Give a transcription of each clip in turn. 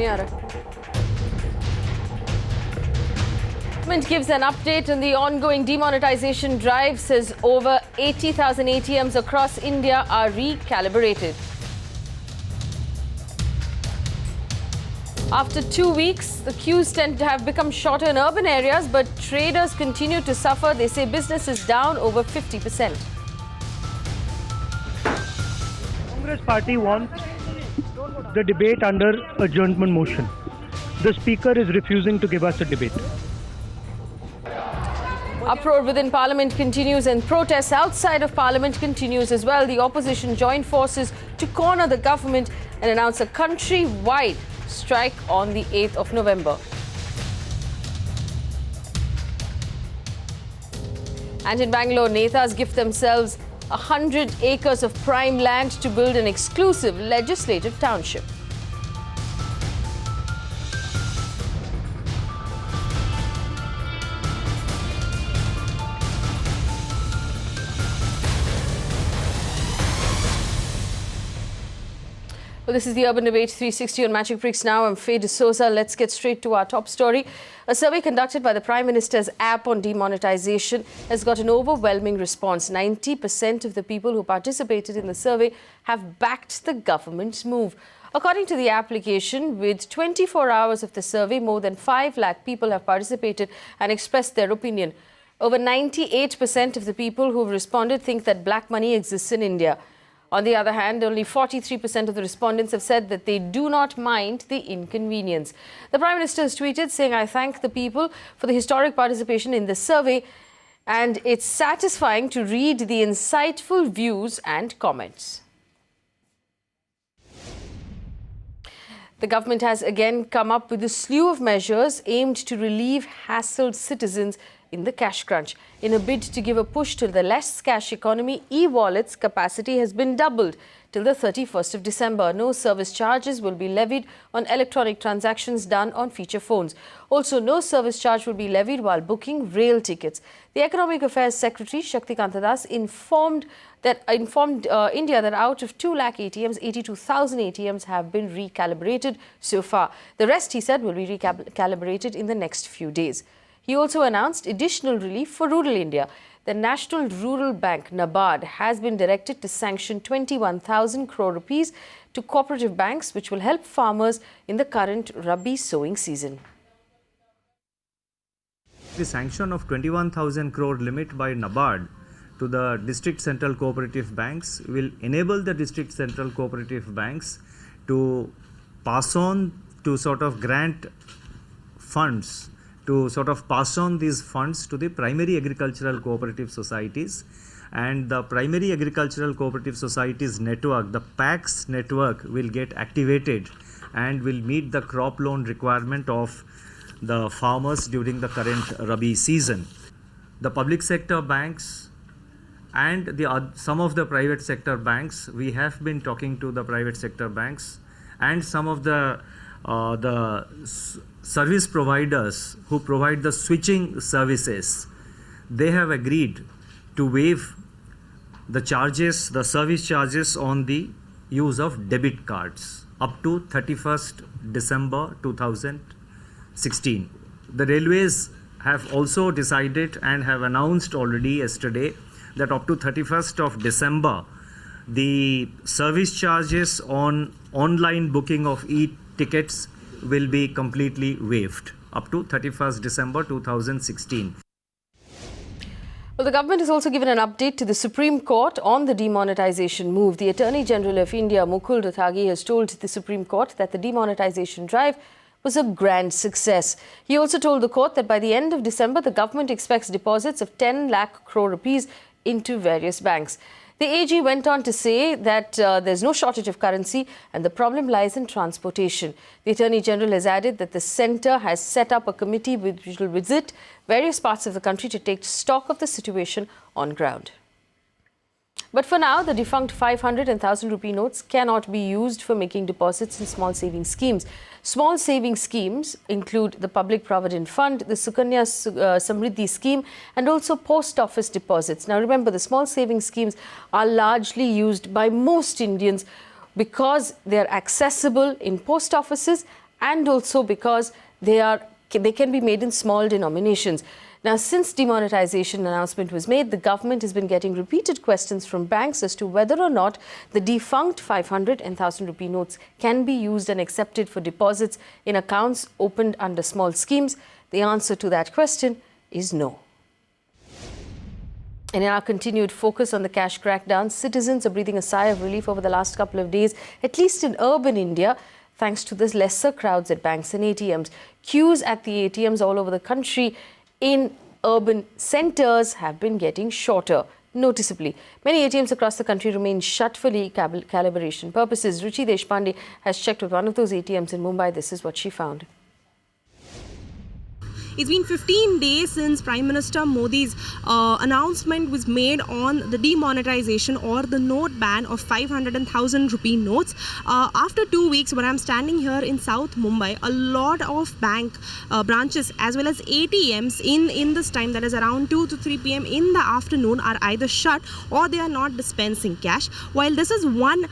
नहीं आ रहा. Government gives an update on the ongoing demonetization drive, says over 80,000 ATMs across India are recalibrated. After 2 weeks, the queues tend to have become shorter in urban areas, but traders continue to suffer. They say business is down over 50%. Congress party wants the debate under adjournment motion. The speaker is refusing to give us a debate. Uproar within Parliament continues and protests outside of Parliament continues as well. The opposition joined forces to corner the government and announce a country-wide strike on the 8th of November. And in Bangalore, Netas gift themselves 100 acres of prime land to build an exclusive legislative township. Well, this is the Urban Debate 360 on Magic Bricks Now. I'm Faye D'Souza. Let's get straight to our top story. A survey conducted by the Prime Minister's app on demonetization has got an overwhelming response. 90% of the people who participated in the survey have backed the government's move. According to the application, with 24 hours of the survey, more than 5 lakh people have participated and expressed their opinion. Over 98% of the people who have responded think that black money exists in India. On the other hand, only 43% of the respondents have said that they do not mind the inconvenience. The Prime Minister has tweeted saying, "I thank the people for the historic participation in this survey, and it's satisfying to read the insightful views and comments." The government has again come up with a slew of measures aimed to relieve hassled citizens in the cash crunch. In a bid to give a push to the less cash economy, e-wallets capacity has been doubled till the 31st of December. No service charges will be levied on electronic transactions done on feature phones. Also, no service charge will be levied while booking rail tickets. The Economic Affairs Secretary, Shaktikanta Das, informed India that out of 2 lakh ATMs, 82,000 ATMs have been recalibrated so far. The rest, he said, will be recalibrated in the next few days. He also announced additional relief for rural India. The National Rural Bank, NABARD, has been directed to sanction 21,000 crore rupees to cooperative banks, which will help farmers in the current Rabi sowing season. The sanction of 21,000 crore limit by NABARD to the district central cooperative banks will enable the district central cooperative banks to pass on, to sort of grant funds, to sort of pass on these funds to the primary agricultural cooperative societies, and the primary agricultural cooperative societies network, the PACS network, will get activated and will meet the crop loan requirement of the farmers during the current Rabi season. The public sector banks and some of the private sector banks, we have been talking to the private sector banks and some of the service providers who provide the switching services. They have agreed to waive the charges, the service charges on the use of debit cards up to 31st December 2016. The railways have also decided and have announced already yesterday that up to 31st of December, the service charges on online booking of e-tickets will be completely waived up to 31st December 2016. Well, the government has also given an update to the Supreme Court on the demonetization move. The Attorney General of India, Mukul Rohatgi, has told the Supreme Court that the demonetization drive was a grand success. He also told the court that by the end of December, the government expects deposits of 10 lakh crore rupees into various banks. The AG went on to say that there's no shortage of currency and the problem lies in transportation. The Attorney General has added that the centre has set up a committee which will visit various parts of the country to take stock of the situation on ground. But for now, the defunct 500 and 1,000 rupee notes cannot be used for making deposits in small saving schemes. Small saving schemes include the Public Provident Fund, the Sukanya Samriddhi scheme, and also post office deposits. Now remember, the small saving schemes are largely used by most Indians because they are accessible in post offices and also because they can be made in small denominations. Now, since demonetization announcement was made, the government has been getting repeated questions from banks as to whether or not the defunct 500 and 1,000 rupee notes can be used and accepted for deposits in accounts opened under small schemes. The answer to that question is no. And in our continued focus on the cash crackdown, citizens are breathing a sigh of relief over the last couple of days, at least in urban India, thanks to the lesser crowds at banks and ATMs. Queues at the ATMs all over the country in urban centres have been getting shorter, noticeably. Many ATMs across the country remain shut for calibration purposes. Ruchi Deshpande has checked with one of those ATMs in Mumbai. This is what she found. It's been 15 days since Prime Minister Modi's announcement was made on the demonetization or the note ban of 500 and 1,000 rupee notes. After 2 weeks, when I'm standing here in South Mumbai, a lot of bank branches as well as ATMs in this time, that is around 2 to 3 p.m. in the afternoon, are either shut or they are not dispensing cash. While this is one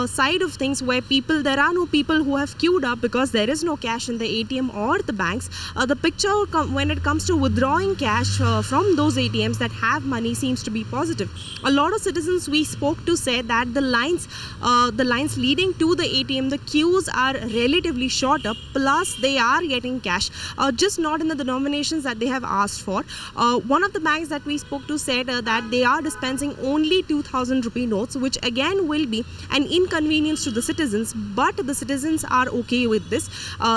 side of things where there are no people who have queued up because there is no cash in the ATM or the banks, the picture when it comes to withdrawing cash from those ATMs that have money seems to be positive. A lot of citizens we spoke to said that the lines leading to the ATM, the queues are relatively shorter, plus they are getting cash, just not in the denominations that they have asked for. One of the banks that we spoke to said that they are dispensing only 2,000 rupee notes, which again will be an inconvenience to the citizens, but the citizens are okay with this.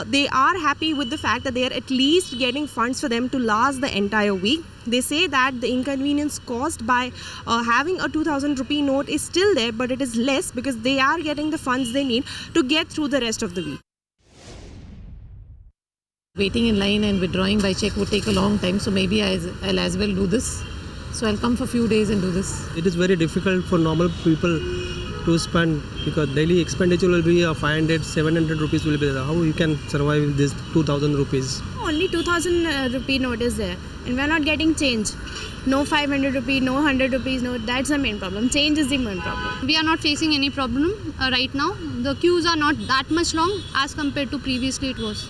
They are happy with the fact that they are at least getting funds for them to last the entire week. They say that the inconvenience caused by having a 2,000 rupee note is still there, but it is less because they are getting the funds they need to get through the rest of the week. Waiting in line and withdrawing by check would take a long time, so maybe I'll as well do this. So I'll come for a few days and do this. It is very difficult for normal people to spend because daily expenditure will be 500, 700 rupees will be there. How you can survive with this 2,000 rupees? Only 2,000 rupee note is there and we're not getting change. No 500 rupee, no 100 rupees note. That's the main problem. Change is the main problem. We are not facing any problem right now. The queues are not that much long as compared to previously it was.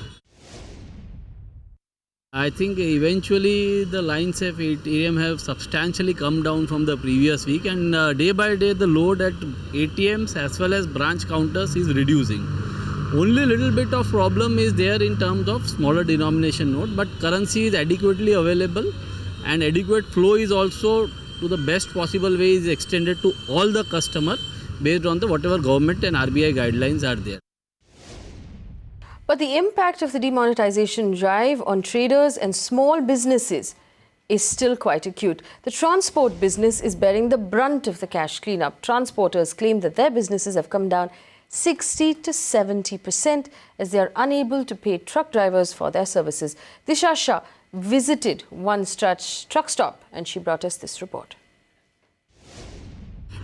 I think eventually the lines of ATM have substantially come down from the previous week, and day by day the load at ATMs as well as branch counters is reducing. Only little bit of problem is there in terms of smaller denomination note, but currency is adequately available and adequate flow is also to the best possible way is extended to all the customer based on the whatever government and RBI guidelines are there. But the impact of the demonetization drive on traders and small businesses is still quite acute. The transport business is bearing the brunt of the cash cleanup. Transporters claim that their businesses have come down 60 to 70% as they are unable to pay truck drivers for their services. Disha Shah visited one truck stop and she brought us this report.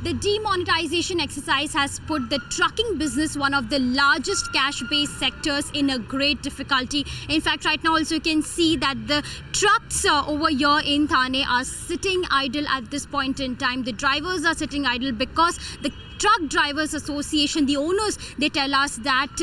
The demonetization exercise has put the trucking business, one of the largest cash-based sectors, in a great difficulty. In fact, right now also you can see that the trucks over here in Thane are sitting idle at this point in time. The drivers are sitting idle because the Truck Drivers Association, the owners, they tell us that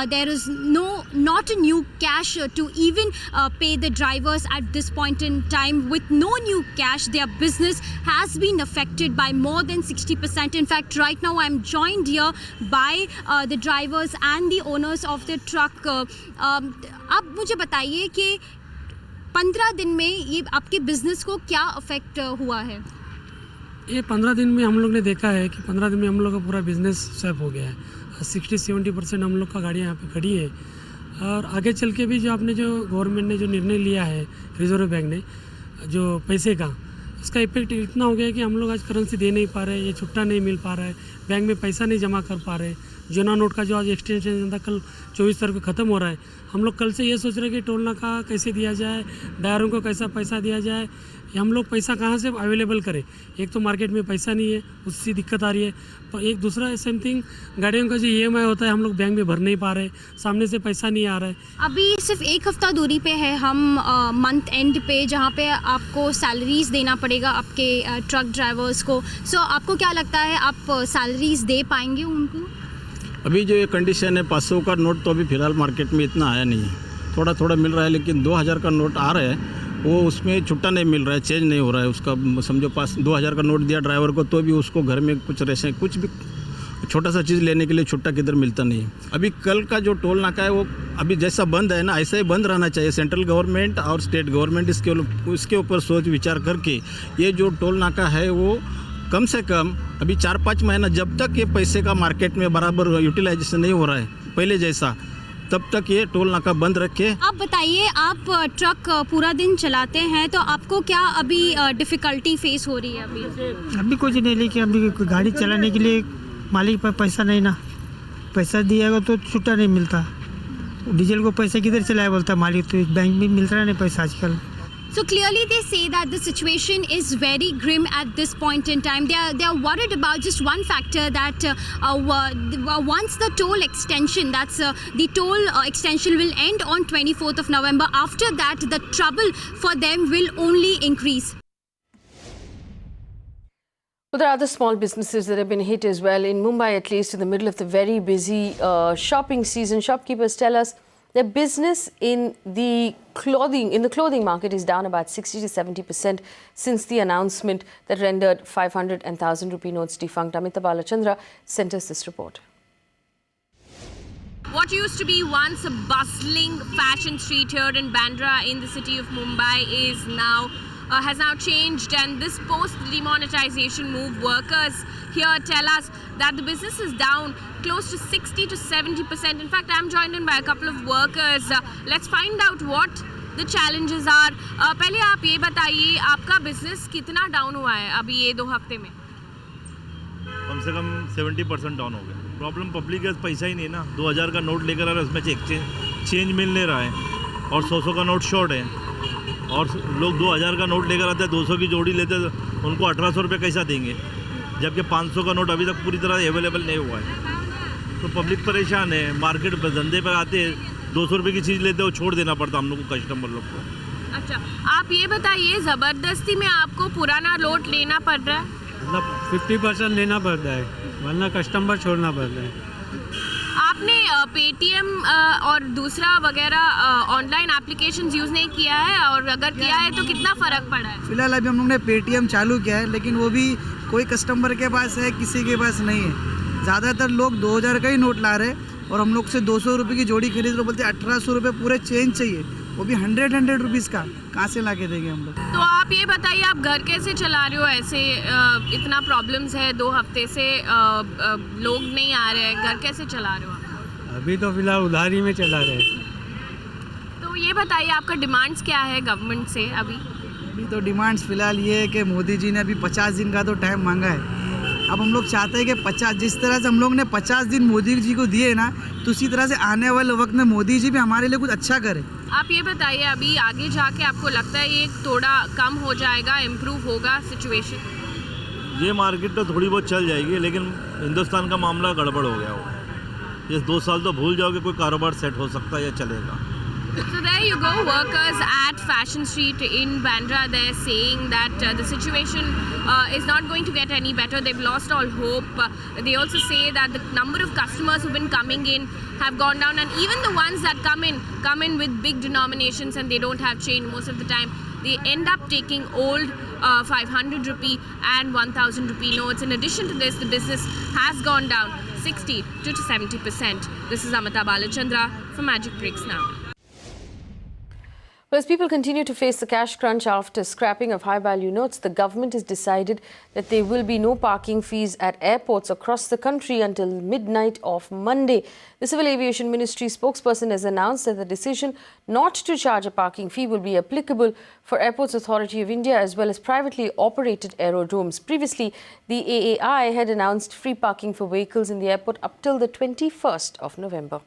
there is not a new cash to even pay the drivers at this point in time. With no new cash, their business has been affected by more than 60%. In fact, right now I'm joined here by the drivers and the owners of the truck. आप मुझे बताइए कि 15 दिन में ये आपके business को क्या अफेक्ट हुआ है? ये 15 दिन में हम लोग ने देखा है कि 15 दिन में हम लोग का पूरा बिज़नेस सेफ हो गया है। 60-70% हम लोग का गाड़ियाँ यहाँ पे खड़ी है और आगे चल के भी जो आपने जो गवर्नमेंट ने जो निर्णय लिया है, रिजर्व बैंक ने जो पैसे का, उसका इफेक्ट इतना हो गया है कि हम लोग आज करेंसी दे नहीं पा रहे, ये छुट्टा नहीं मिल पा रहा है, बैंक में पैसा नहीं जमा कर पा रहे। जोना नोट का जो आज एक्सटेंशन था कल 24 तारीख को ख़त्म हो रहा है। हम लोग कल से ये सोच रहे हैं कि टोल नाका कैसे दिया जाए, ड्राइवरों को कैसा पैसा दिया जाए, हम लोग पैसा कहाँ से अवेलेबल करें। एक तो मार्केट में पैसा नहीं है, उससे दिक्कत आ रही है, पर एक दूसरा सेम थिंग गाड़ियों का जो EMI होता है हम लोग बैंक में भर नहीं पा रहे, सामने से पैसा नहीं आ रहा है। अभी सिर्फ एक हफ्ता दूरी पे है हम मंथ एंड पे, जहाँ पे आपको सैलरीज देना पड़ेगा आपके ट्रक ड्राइवर्स को। सो आपको क्या लगता है, आप सैलरीज दे पाएंगे उनको? अभी जो ये कंडीशन है 500 का नोट तो अभी फ़िलहाल मार्केट में इतना आया नहीं है, थोड़ा थोड़ा मिल रहा है, लेकिन 2000 का नोट आ रहा है वो उसमें छुट्टा नहीं मिल रहा है, चेंज नहीं हो रहा है उसका। समझो पास 2000 का नोट दिया ड्राइवर को तो भी उसको घर में कुछ रेशे कुछ भी छोटा सा चीज़ लेने के लिए छुट्टा किधर मिलता नहीं है। अभी कल का जो टोल नाका है वो अभी जैसा बंद है ना ऐसा ही बंद रहना चाहिए। सेंट्रल गवर्नमेंट और स्टेट गवर्नमेंट इसके ऊपर सोच विचार करके ये जो टोल नाका है वो कम से कम अभी 4-5 महीना जब तक ये पैसे का मार्केट में बराबर यूटिलाइजेशन नहीं हो रहा है पहले जैसा, तब तक ये टोल नाका बंद रखे। आप बताइए, आप ट्रक पूरा दिन चलाते हैं तो आपको क्या अभी डिफ़िकल्टी फेस हो रही है? अभी कुछ नहीं, लेकिन अभी गाड़ी चलाने के लिए मालिक पर पैसा नहीं ना, पैसा दिएगा तो छुट्टा नहीं मिलता। डीजल को पैसा किधर चलाया बोलता मालिक, तो बैंक में मिलता नहीं पैसा आजकल। So clearly they say that the situation is very grim at this point in time. They are worried about just one factor, that once the toll extension, the toll extension will end on 24th of November. After that, the trouble for them will only increase. Well, there are other small businesses that have been hit as well. In Mumbai, at least, in the middle of the very busy shopping season, shopkeepers tell us their business in the clothing market is down about 60 to 70% since the announcement that rendered 500 and 1,000 rupee notes defunct. Amita Balachandra sent us this report. What used to be once a bustling fashion street here in Bandra in the city of Mumbai is now has now changed, and this post demonetization move, workers here tell us that the business is down close to 60 to 70%. In fact, I'm joined in by a couple of workers. Let's find out what the challenges are. पहले आप ये बताइए, आपका business कितना down हुआ है अभी ये 2 हफ्ते में? कम से कम 70% डाउन हो गया। प्रॉब्लम पब्लिक के पैसा ही नहीं ना, 2000 का नोट लेकर आ रहा है, उसमें चेंज मिल नहीं रहा है और 100 का नोट शॉर्ट है, और लोग 2000 का नोट लेकर आते हैं, 200 की जोड़ी लेते हैं, उनको 1800 रुपये कैसा देंगे, जबकि 500 का नोट अभी तक पूरी तरह अवेलेबल नहीं हुआ है। तो पब्लिक परेशान है, मार्केट पर धंधे पर आते हैं 200 रुपये की चीज़ लेते हैं, वो छोड़ देना पड़ता हम लोग को, कस्टमर लोग को। अच्छा, आप ये बताइए, ज़बरदस्ती में आपको पुराना नोट लेना पड़ रहा है? मतलब 50% लेना पड़ता है, वरना कस्टमर छोड़ना पड़ता है। आपने पेटीएम और दूसरा वगैरह ऑनलाइन एप्लीकेशंस यूज़ नहीं किया है, और अगर किया है तो कितना फ़र्क पड़ा है? फिलहाल अभी हम लोग ने पेटीएम चालू किया है, लेकिन वो भी कोई कस्टमर के पास है, किसी के पास नहीं है। ज़्यादातर लोग 2000 का ही नोट ला रहे हैं और हम लोग से 200 रुपये की जोड़ी खरीद रहे, बोलते 1800 रुपये पूरे चेंज चाहिए, वो भी 100 रुपीज़ का, कहाँ से ला के देंगे हम लोग? तो आप ये बताइए, आप घर कैसे चला रहे हो ऐसे? इतना प्रॉब्लम्स है, 2 हफ्ते से लोग नहीं आ रहे हैं, घर कैसे चला रहे हो? अभी तो फिलहाल उधारी में चला रहे हैं। तो ये बताइए, आपका डिमांड्स क्या है गवर्नमेंट से अभी? अभी तो डिमांड्स फिलहाल ये है कि मोदी जी ने अभी 50 दिन का तो टाइम मांगा है। अब हम लोग चाहते हैं कि 50, जिस तरह से हम लोग ने 50 दिन मोदी जी को दिए ना, तो उसी तरह से आने वाले वक्त में मोदी जी भी हमारे लिए कुछ अच्छा करें। आप ये बताइए, अभी आगे जाके आपको लगता है ये थोड़ा कम हो जाएगा, इम्प्रूव होगा सिचुएशन? ये मार्केट तो थोड़ी बहुत चल जाएगी, लेकिन हिंदुस्तान का मामला गड़बड़ हो गया हो। ये 2 साल तो भूल जाओगे कोई कारोबार सेट हो सकता है या चलेगा। So there you go, workers at Fashion Street in Bandra, they're saying that the situation is not going to get any better. They've lost all hope. They also say that the number of customers who've been coming in have gone down, and even the ones that come in with big denominations and they don't have change most of the time. They end up taking old 500 rupee and 1000 rupee notes. In addition to this, the business has gone down 60 to 70%. This is Amita Balachandra for Magic Bricks Now. Well, as people continue to face the cash crunch after scrapping of high-value notes, the government has decided that there will be no parking fees at airports across the country until midnight of Monday. The Civil Aviation Ministry spokesperson has announced that the decision not to charge a parking fee will be applicable for Airports Authority of India as well as privately operated aerodromes. Previously, the AAI had announced free parking for vehicles in the airport up till the 21st of November.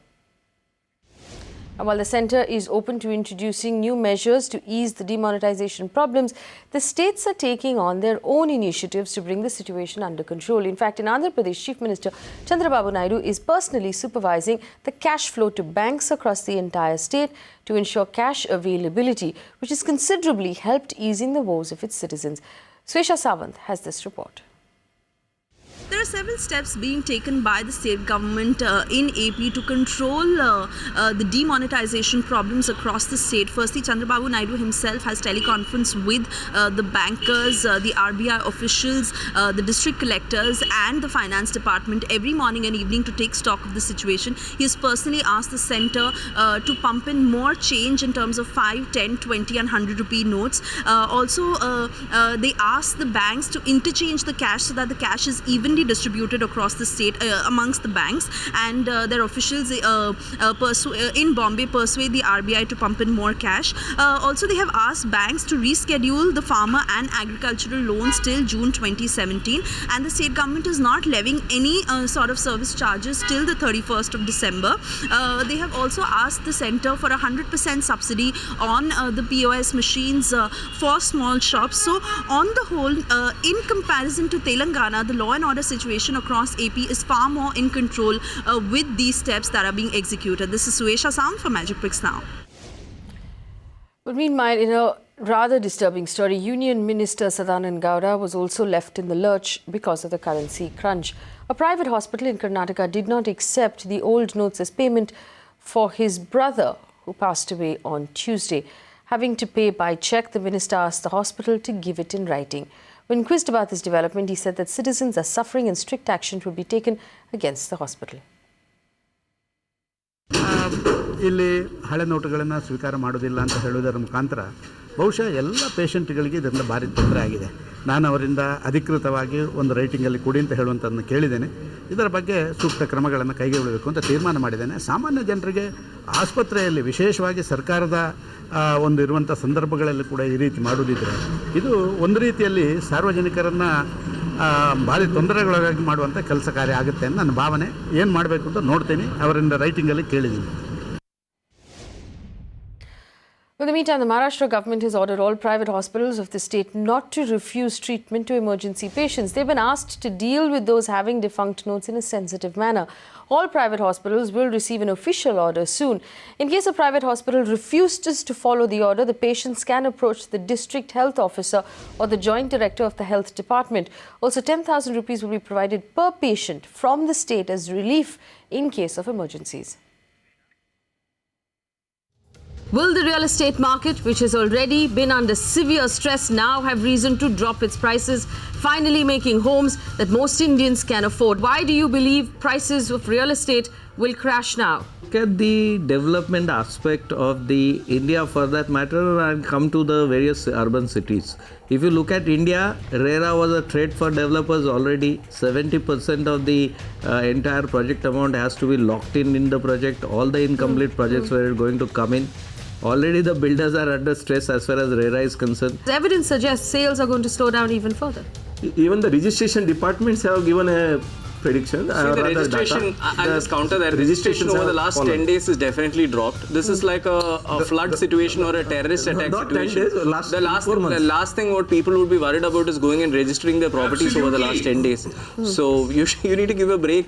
And while the centre is open to introducing new measures to ease the demonetization problems, the states are taking on their own initiatives to bring the situation under control. In fact, in Andhra Pradesh, Chief Minister Chandrababu Naidu is personally supervising the cash flow to banks across the entire state to ensure cash availability, which has considerably helped easing the woes of its citizens. Swesha Sawant has this report. There are several steps being taken by the state government in AP to control the demonetization problems across the state. Firstly, Chandrababu Naidu himself has teleconference with the bankers, the RBI officials, the district collectors and the finance department every morning and evening to take stock of the situation. He has personally asked the centre to pump in more change in terms of 5, 10, 20 and 100 rupee notes. They asked the banks to interchange the cash so that the cash is evenly distributed across the state amongst the banks, and their officials in Bombay persuade the RBI to pump in more cash. Also, they have asked banks to reschedule the farmer and agricultural loans till June 2017, and the state government is not levying any sort of service charges till the 31st of December. They have also asked the centre for 100% subsidy on the POS machines for small shops. So on the whole, in comparison to Telangana, the law and order situation across AP is far more in control with these steps that are being executed. This is Suesha Sam for Magic Picks Now. But meanwhile, in a rather disturbing story, Union Minister Sadanand Gowda was also left in the lurch because of the currency crunch. A private hospital in Karnataka did not accept the old notes as payment for his brother, who passed away on Tuesday. Having to pay by cheque, the minister asked the hospital to give it in writing. When quizzed about this development, he said that citizens are suffering and strict action would be taken against the hospital. ಇಲ್ಲಿ ಹಳೆ ನೋಟುಗಳನ್ನು ಸ್ವೀಕಾರ ಮಾಡೋದಿಲ್ಲ ಅಂತ ಹೇಳುವುದರ ಮುಖಾಂತರ ಬಹುಶಃ ಎಲ್ಲ ಪೇಷಂಟ್ಗಳಿಗೆ ಇದರಿಂದ ಭಾರಿ ತೊಂದರೆ ಆಗಿದೆ. ನಾನು ಅವರಿಂದ ಅಧಿಕೃತವಾಗಿ ಒಂದು ರೈಟಿಂಗಲ್ಲಿ ಕೊಡಿ ಅಂತ ಹೇಳುವಂಥದ್ದನ್ನು ಕೇಳಿದ್ದೇನೆ. ಇದರ ಬಗ್ಗೆ ಸೂಕ್ತ ಕ್ರಮಗಳನ್ನು ಕೈಗೊಳ್ಳಬೇಕು ಅಂತ ತೀರ್ಮಾನ ಮಾಡಿದ್ದೇನೆ. ಸಾಮಾನ್ಯ ಜನರಿಗೆ ಆಸ್ಪತ್ರೆಯಲ್ಲಿ ವಿಶೇಷವಾಗಿ ಸರ್ಕಾರದ ಒಂದು ಇರುವಂಥ ಸಂದರ್ಭಗಳಲ್ಲಿ ಕೂಡ ಈ ರೀತಿ ಮಾಡುವುದಿದ್ರೆ ಇದು ಒಂದು ರೀತಿಯಲ್ಲಿ ಸಾರ್ವಜನಿಕರನ್ನು ಭಾರಿ ತೊಂದರೆಗೊಳಗಾಗಿ ಮಾಡುವಂಥ ಕೆಲಸ ಕಾರ್ಯ ಆಗುತ್ತೆ ಅಂತ ನನ್ನ ಭಾವನೆ. ಏನು ಮಾಡಬೇಕು ಅಂತ ನೋಡ್ತೀನಿ, ಅವರಿಂದ ರೈಟಿಂಗಲ್ಲಿ ಕೇಳಿದ್ದೀನಿ. In the meantime, the Maharashtra government has ordered all private hospitals of the state not to refuse treatment to emergency patients. They've been asked to deal with those having defunct notes in a sensitive manner. All private hospitals will receive an official order soon. In case a private hospital refuses to follow the order, the patients can approach the district health officer or the joint director of the health department. Also, 10,000 rupees will be provided per patient from the state as relief in case of emergencies. Will the real estate market, which has already been under severe stress, now have reason to drop its prices, finally making homes that most Indians can afford? Why do you believe prices of real estate will crash now? Look at the development aspect of the India for that matter and come to the various urban cities. If you look at India, RERA was a threat for developers already. 70% of the entire project amount has to be locked in the project. All the incomplete projects were going to come in. Already the builders are under stress as far as RERA is concerned. The evidence suggests sales are going to slow down even further. Even the registration departments have given a prediction. See, the registration, I'll just counter that. Registration over the last 10 days is definitely dropped. This is like a flood situation or a terrorist attack situation. 10 days, the last thing what people would be worried about is going and registering their properties over the last 10 days. So you need to give a break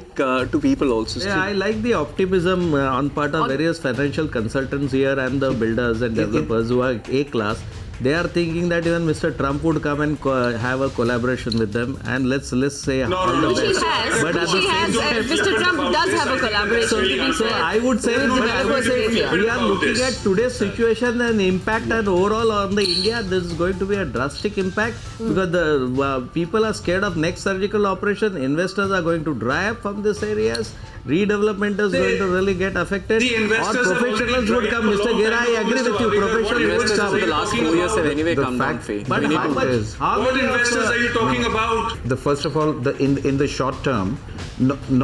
to people also. Yeah, I like the optimism on part of various financial consultants here and the builders and developers who are A-class. They are thinking that even Mr. Trump would come and have a collaboration with them, and let's say all the best. But Mr. Trump does have a collaboration. So I would say we are looking at today's situation and impact and overall on the India. This is going to be a drastic impact because the people are scared of next surgical operation. Investors are going to dry up from these areas. Redevelopment is going to really get affected. Or professionals would come. Mr. Gera, I agree with you. Professionals would come. The last 4 years have anyway come down. But how much? What investors are you talking about? First of all, in the short term,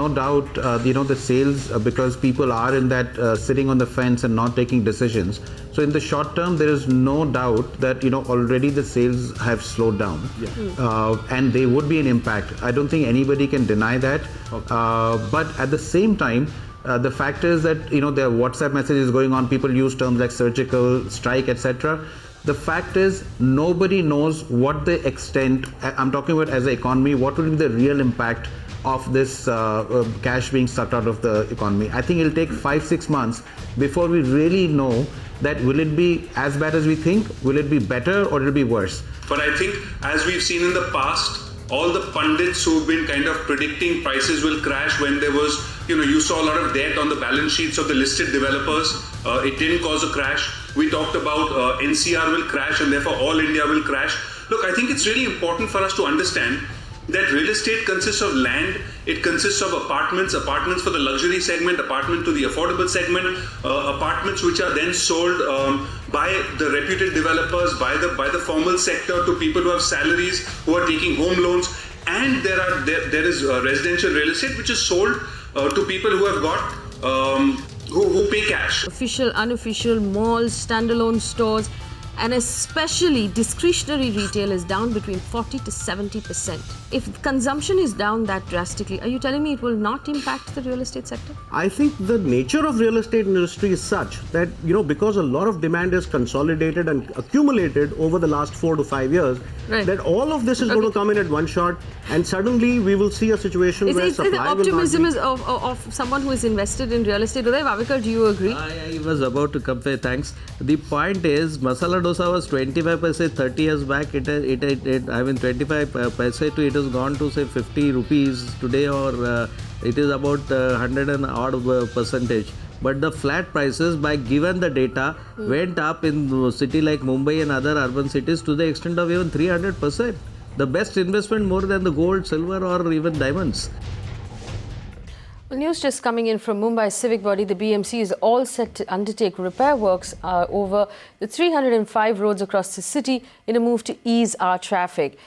no doubt, the sales, because people are in that sitting on the fence and not taking decisions. So in the short term, there is no doubt that already the sales have slowed down, and there would be an impact. I don't think anybody can deny that. But at the same time, the fact is that there are WhatsApp messages going on. People use terms like surgical strike, etc. The fact is, nobody knows what the extent. I'm talking about as an economy. What will be the real impact of this cash being sucked out of the economy? I think it'll take 5-6 months before we really know that will it be as bad as we think, will it be better, or will it be worse? But I think, as we've seen in the past, all the pundits who've been kind of predicting prices will crash when there was, you saw a lot of debt on the balance sheets of the listed developers. It didn't cause a crash. We talked about NCR will crash and therefore all India will crash. Look, I think it's really important for us to understand that real estate consists of land, it consists of apartments for the luxury segment, apartment to the affordable segment, apartments which are then sold by the reputed developers, by the formal sector to people who have salaries, who are taking home loans, and there is residential real estate which is sold to people who have got who pay cash. Official, unofficial, malls, standalone stores, and especially discretionary retail is down between 40 to 70%. If consumption is down that drastically, are you telling me it will not impact the real estate sector? I think the nature of real estate industry is such that, because a lot of demand is consolidated and accumulated over the last 4 to 5 years, that all of this is going to come in at one shot, and suddenly we will see a situation where supply the optimism is of someone who is invested in real estate. Uday Vavekar, do you agree? I was about to compare, thanks. The point is, masala dosa was 25 paise 30 years back. 25 paise to it has gone to say 50 rupees today, or it is about 100 and odd percentage. But the flat prices, by given the data, went up in a city like Mumbai and other urban cities to the extent of even 300%. The best investment more than the gold, silver or even diamonds. Well, news just coming in from Mumbai civic body. The BMC is all set to undertake repair works over the 305 roads across the city in a move to ease our traffic.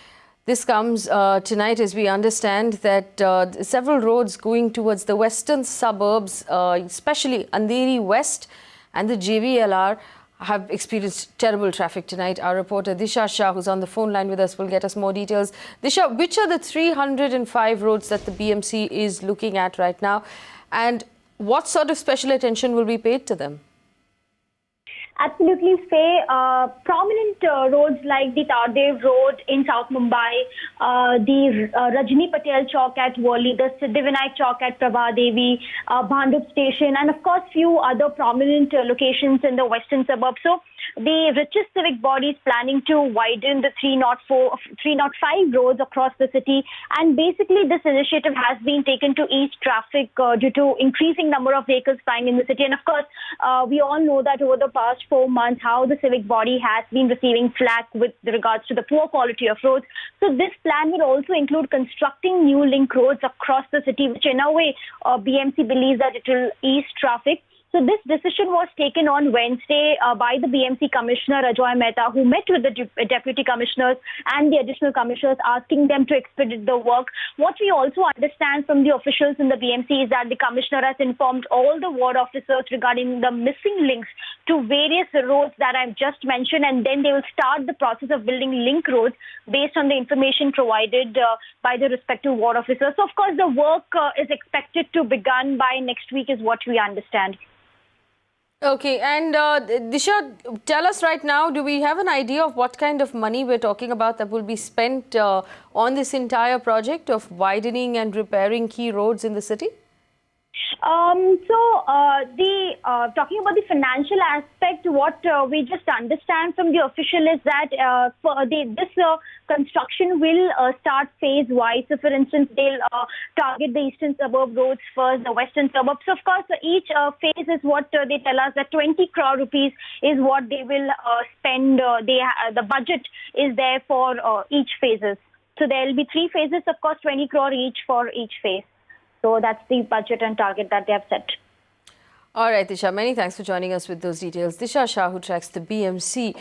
This comes tonight as we understand that several roads going towards the western suburbs, especially Andheri West and the JVLR, have experienced terrible traffic tonight. Our reporter Disha Shah, who's on the phone line with us, will get us more details. Disha, which are the 305 roads that the BMC is looking at right now, and what sort of special attention will be paid to them? Absolutely, Faye. Prominent roads like the Tardev Road in South Mumbai, the Rajni Patel Chowk at Worli, the Siddhivinayak Chowk at Prabhadevi, Bhandup Station, and of course few other prominent locations in the western suburbs. So the richest civic body is planning to widen the 305 roads across the city, and basically this initiative has been taken to ease traffic due to increasing number of vehicles flying in the city. And of course, we all know that over the past 4 months how the civic body has been receiving flack with regards to the poor quality of roads. So this plan will also include constructing new link roads across the city, which in a way BMC believes that it will ease traffic. So this decision was taken on Wednesday by the BMC Commissioner Ajoy Mehta, who met with the Deputy Commissioners and the Additional Commissioners, asking them to expedite the work. What we also understand from the officials in the BMC is that the Commissioner has informed all the ward officers regarding the missing links to various roads that I've just mentioned, and then they will start the process of building link roads based on the information provided by the respective ward officers. So of course the work is expected to begin by next week is what we understand. Okay, and Disha, tell us right now, do we have an idea of what kind of money we're talking about that will be spent on this entire project of widening and repairing key roads in the city? Talking about the financial aspect, what we just understand from the official is that this construction will start phase-wise. So, for instance, they'll target the eastern suburb roads first, the western suburbs. So, of course, each phase is what they tell us that 20 crore rupees is what they will spend. The budget is there for each phases. So, there will be 3 phases, of course, 20 crore each for each phase. So that's the budget and target that they have set. All right, Disha, many thanks for joining us with those details. Disha Shah, who tracks the BMC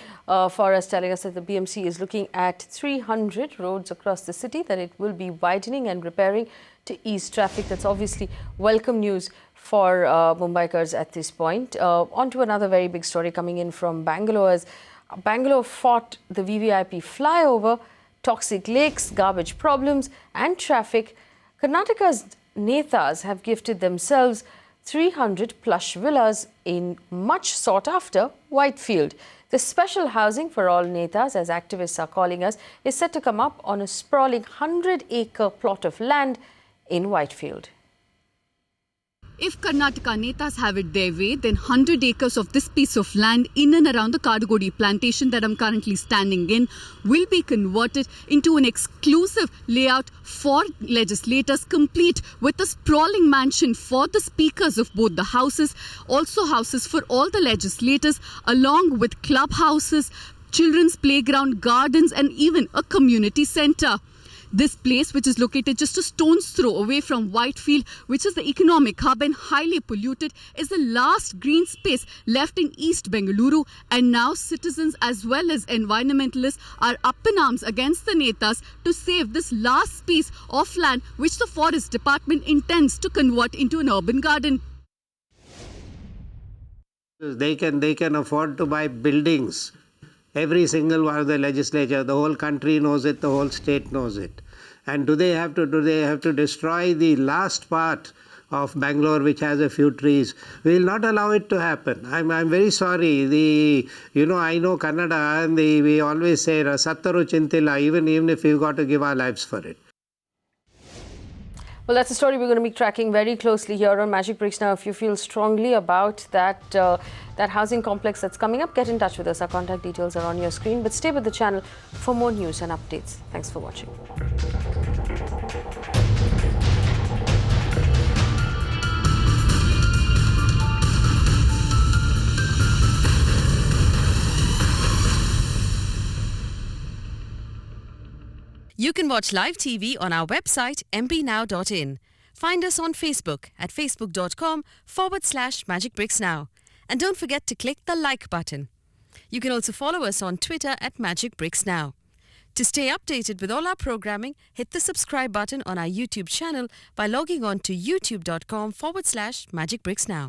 for us, telling us that the BMC is looking at 300 roads across the city that it will be widening and repairing to ease traffic. That's obviously welcome news for Mumbaikars at this point. On to another very big story coming in from Bangalore. As Bangalore fought the VVIP flyover, toxic lakes, garbage problems and traffic, Karnataka's Netas have gifted themselves 300 plush villas in much sought after Whitefield. The special housing for all Netas, as activists are calling us, is set to come up on a sprawling 100-acre plot of land in Whitefield. If Karnataka netas have it their way, then 100 acres of this piece of land in and around the Kadugodi plantation that I'm currently standing in will be converted into an exclusive layout for legislators, complete with a sprawling mansion for the speakers of both the houses, also houses for all the legislators, along with clubhouses, children's playground, gardens, and even a community centre. This place, which is located just a stone's throw away from Whitefield, which is the economic hub and highly polluted, is the last green space left in East Bengaluru. And now citizens as well as environmentalists are up in arms against the netas to save this last piece of land which the Forest Department intends to convert into an urban garden. They can afford to buy buildings. Every single one of the legislature, the whole country knows it, the whole state knows it. And do they have to destroy the last part of Bangalore which has a few trees? We will not allow it to happen. I'm very sorry. I know Kannada, and we always say Sattaru Chintilla, even if we've got to give our lives for it. Well, that's a story we're going to be tracking very closely here on Magic Bricks. Now, if you feel strongly about that housing complex that's coming up, get in touch with us. Our contact details are on your screen. But stay with the channel for more news and updates. Thanks for watching. You can watch live TV on our website mpnow.in. Find us on Facebook at facebook.com/magicbricksnow. And don't forget to click the like button. You can also follow us on Twitter at magicbricksnow. To stay updated with all our programming, hit the subscribe button on our YouTube channel by logging on to youtube.com/magicbricksnow.